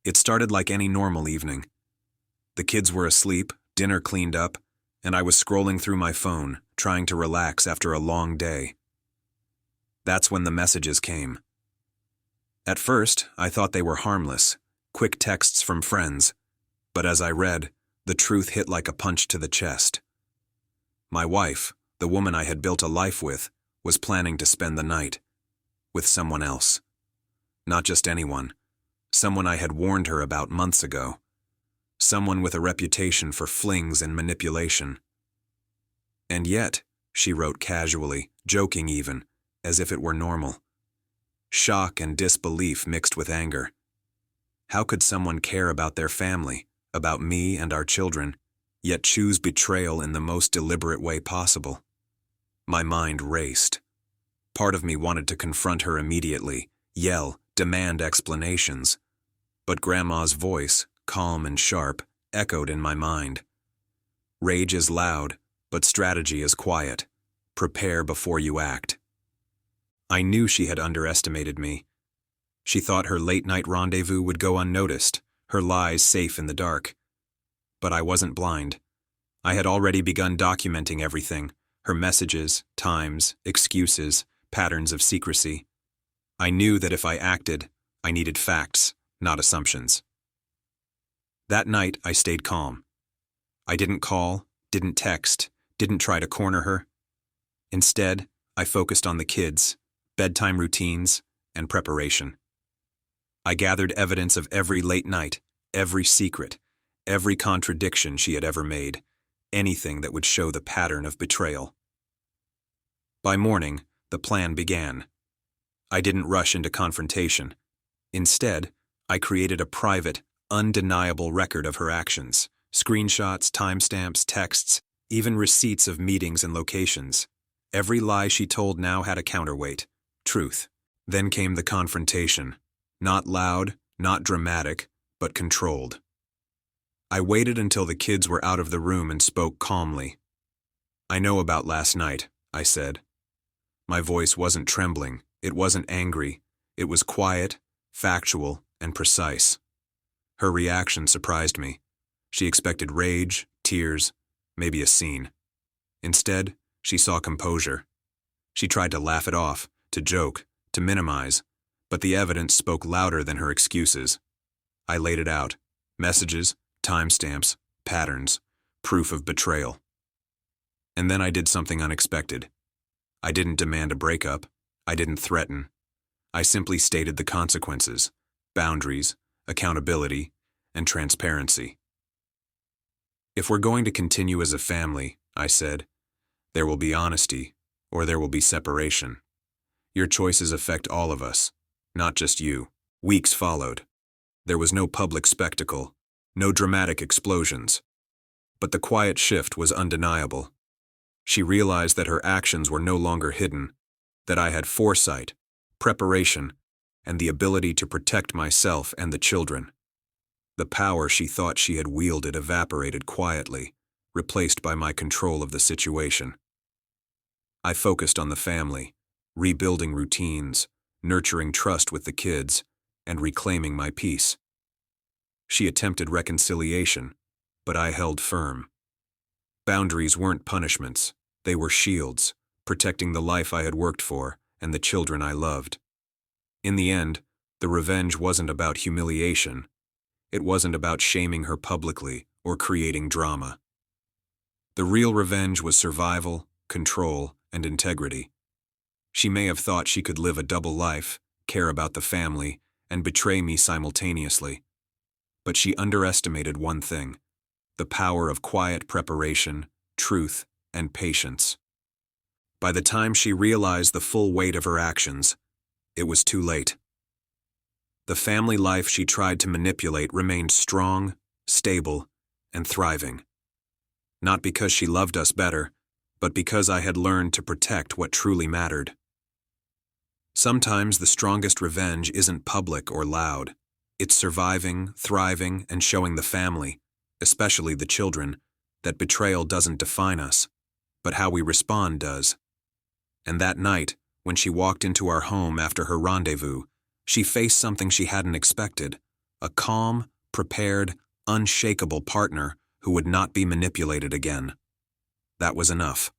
It started like any normal evening. The kids were asleep, dinner cleaned up, and I was scrolling through my phone, trying to relax after a long day. That's when the messages came. At first, I thought they were harmless, quick texts from friends, but as I read, the truth hit like a punch to the chest. My wife, the woman I had built a life with, was planning to spend the night with someone else. Not just anyone. Someone I had warned her about months ago. Someone with a reputation for flings and manipulation. And yet, she wrote casually, joking even, as if it were normal. Shock and disbelief mixed with anger. How could someone care about their family, about me and our children, yet choose betrayal in the most deliberate way possible? My mind raced. Part of me wanted to confront her immediately, yell, demand explanations. But Grandma's voice, calm and sharp, echoed in my mind. Rage is loud, but strategy is quiet. Prepare before you act. I knew she had underestimated me. She thought her late-night rendezvous would go unnoticed, her lies safe in the dark. But I wasn't blind. I had already begun documenting everything, her messages, times, excuses, patterns of secrecy. I knew that if I acted, I needed facts, not assumptions. That night, I stayed calm. I didn't call, didn't text, didn't try to corner her. Instead, I focused on the kids, bedtime routines, and preparation. I gathered evidence of every late night, every secret, every contradiction she had ever made, anything that would show the pattern of betrayal. By morning, the plan began. I didn't rush into confrontation. Instead, I created a private, undeniable record of her actions, screenshots, timestamps, texts, even receipts of meetings and locations. Every lie she told now had a counterweight, truth. Then came the confrontation. Not loud, not dramatic, but controlled. I waited until the kids were out of the room and spoke calmly. "I know about last night," I said. My voice wasn't trembling, it wasn't angry, it was quiet, factual, and precise. Her reaction surprised me. She expected rage, tears, maybe a scene. Instead, she saw composure. She tried to laugh it off, to joke, to minimize, but the evidence spoke louder than her excuses. I laid it out. Messages, timestamps, patterns, proof of betrayal. And then I did something unexpected. I didn't demand a breakup. I didn't threaten. I simply stated the consequences, boundaries, accountability, and transparency. If we're going to continue as a family, I said, there will be honesty, or there will be separation. Your choices affect all of us, not just you. Weeks followed. There was no public spectacle, no dramatic explosions. But the quiet shift was undeniable. She realized that her actions were no longer hidden, that I had foresight, preparation, and the ability to protect myself and the children. The power she thought she had wielded evaporated quietly, replaced by my control of the situation. I focused on the family, rebuilding routines, nurturing trust with the kids, and reclaiming my peace. She attempted reconciliation, but I held firm. Boundaries weren't punishments, they were shields, protecting the life I had worked for and the children I loved. In the end, the revenge wasn't about humiliation. It wasn't about shaming her publicly or creating drama. The real revenge was survival, control, and integrity. She may have thought she could live a double life, care about the family, and betray me simultaneously. But she underestimated one thing: the power of quiet preparation, truth, and patience. By the time she realized the full weight of her actions, it was too late. The family life she tried to manipulate remained strong, stable, and thriving. Not because she loved us better, but because I had learned to protect what truly mattered. Sometimes the strongest revenge isn't public or loud. It's surviving, thriving, and showing the family, especially the children, that betrayal doesn't define us, but how we respond does. And that night, when she walked into our home after her rendezvous, she faced something she hadn't expected: A calm, prepared, unshakable partner who would not be manipulated again. That was enough.